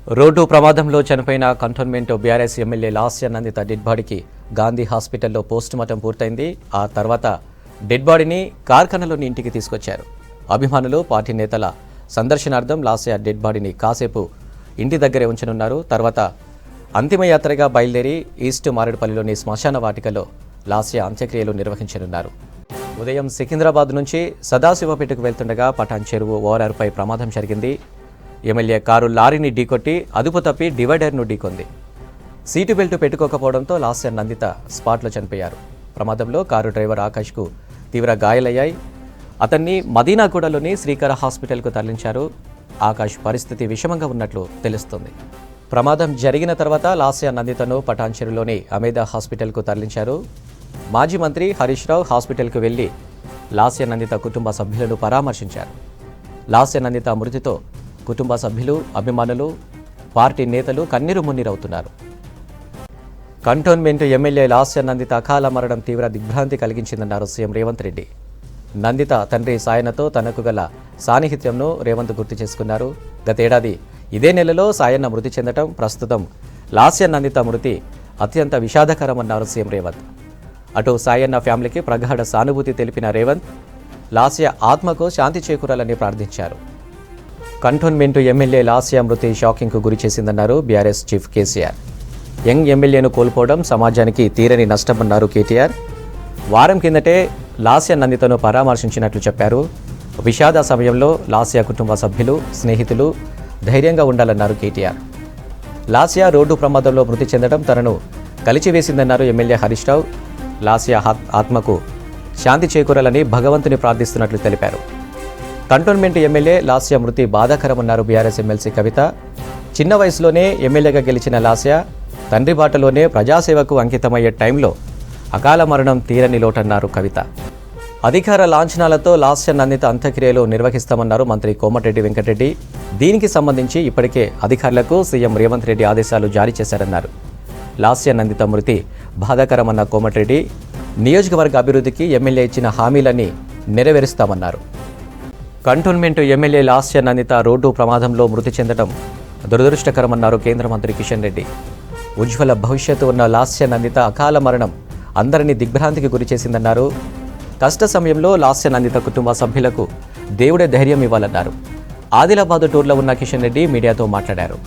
Road ప్రమాదంలో చనిపోయిన Cantonment BRS MLA Lasya Nanditha dead బాడీకి గాంధీ హాస్పిటల్లో పోస్టుమార్టం పూర్తయింది. ఆ తర్వాత డెడ్ బాడీని కార్ఖానాలోని ఇంటికి తీసుకొచ్చారు. అభిమానులు, పార్టీ నేతల సందర్శనార్థం లాస్య డెడ్ బాడీని కాసేపు ఇంటి దగ్గరే ఉంచనున్నారు. తర్వాత అంతిమయాత్రగా బయలుదేరి ఈస్ట్ మారేడుపల్లిలోని శ్మశాన వాటికలో లాస్య అంత్యక్రియలు నిర్వహించనున్నారు. ఉదయం సికింద్రాబాద్ నుంచి సదాశివపేటకు వెళ్తుండగా పటాన్ చెరువు ఓఆర్ఆర్పై ప్రమాదం జరిగింది. ఎమ్మెల్యే కారు లారీని ఢీకొట్టి అదుపు తప్పి డివైడర్ను ఢీకొంది. సీటు బెల్ట్ పెట్టుకోకపోవడంతో లాస్య నందిత స్పాట్లో చనిపోయారు. ప్రమాదంలో కారు డ్రైవర్ ఆకాష్కు తీవ్ర గాయాలయ్యాయి. అతన్ని మదీనాగూడలోని శ్రీకర హాస్పిటల్కు తరలించారు. ఆకాష్ పరిస్థితి విషమంగా ఉన్నట్లు తెలుస్తోంది. ప్రమాదం జరిగిన తర్వాత లాస్య నందితను పటాన్ చెరువులోని అమేదా హాస్పిటల్కు తరలించారు. మాజీ మంత్రి హరీష్ రావు హాస్పిటల్కు వెళ్లి లాస్య నందిత కుటుంబ సభ్యులను పరామర్శించారు. లాస్య నందిత మృతితో కుటుంబ సభ్యులు, అభిమానులు, పార్టీ నేతలు కన్నీరు మున్నీరవుతున్నారు. కంటోన్మెంట్ ఎమ్మెల్యే లాస్య నందిత అకాల మరణం తీవ్ర దిగ్భ్రాంతి కలిగించిందన్నారు సీఎం రేవంత్ రెడ్డి. నందిత తండ్రి సాయన్నతో తనకు గల సాన్నిహిత్యంను రేవంత్ గుర్తు చేసుకున్నారు. గతేడాది ఇదే నెలలో సాయన్న మృతి చెందటం, ప్రస్తుతం లాస్య నందిత మృతి అత్యంత విషాదకరమన్నారు సీఎం రేవంత్. అటు సాయన్న ఫ్యామిలీకి ప్రగాఢ సానుభూతి తెలిపిన రేవంత్ లాస్య ఆత్మకు శాంతి చేకూరాలని ప్రార్థించారు. కంటోన్మెంట్ ఎమ్మెల్యే లాస్య మృతి షాకింగ్కు గురి చేసిందన్నారు బీఆర్ఎస్ చీఫ్ కేసీఆర్. యంగ్ ఎమ్మెల్యేను కోల్పోవడం సమాజానికి తీరని నష్టమన్నారు కేటీఆర్. వారం కిందటే లాస్య నందితను పరామర్శించినట్లు చెప్పారు. విషాద సమయంలో లాస్య కుటుంబ సభ్యులు, స్నేహితులు ధైర్యంగా ఉండాలన్నారు కేటీఆర్. లాస్య రోడ్డు ప్రమాదంలో మృతి చెందడం తనను కలిచివేసిందన్నారు ఎమ్మెల్యే హరీష్ రావు. లాస్య ఆత్మకు శాంతి చేకూరాలని భగవంతుని ప్రార్థిస్తున్నట్లు తెలిపారు. కంటోన్మెంట్ ఎమ్మెల్యే లాస్య మృతి బాధాకరమన్నారు బీఆర్ఎస్ ఎమ్మెల్సీ కవిత. చిన్న వయసులోనే ఎమ్మెల్యేగా గెలిచిన లాస్య తండ్రి బాటలోనే ప్రజాసేవకు అంకితమయ్యే టైంలో అకాల మరణం తీరని లోటన్నారు కవిత. అధికార లాంఛనాలతో లాస్య నందిత అంత్యక్రియలు నిర్వహిస్తామన్నారు మంత్రి కోమటిరెడ్డి వెంకటరెడ్డి. దీనికి సంబంధించి ఇప్పటికే అధికారులకు సీఎం రేవంత్ రెడ్డి ఆదేశాలు జారీ చేశారన్నారు. లాస్య నందిత మృతి బాధాకరమన్న కోమటిరెడ్డి నియోజకవర్గ అభివృద్ధికి ఎమ్మెల్యే ఇచ్చిన హామీలన్నీ నెరవేరుస్తామన్నారు. Cantonment MLA Lasya Nanditha road ప్రమాదంలో మృతి చెందడం దురదృష్టకరమన్నారు కేంద్ర మంత్రి కిషన్ రెడ్డి. ఉజ్వల భవిష్యత్తు ఉన్న లాస్య నందిత అకాల మరణం అందరినీ దిగ్భ్రాంతికి గురి చేసిందన్నారు. కష్ట సమయంలో లాస్య నందిత కుటుంబ సభ్యులకు దేవుడే ధైర్యం ఇవ్వాలన్నారు. ఆదిలాబాద్ టూర్లో ఉన్న కిషన్ రెడ్డి మీడియాతో మాట్లాడారు.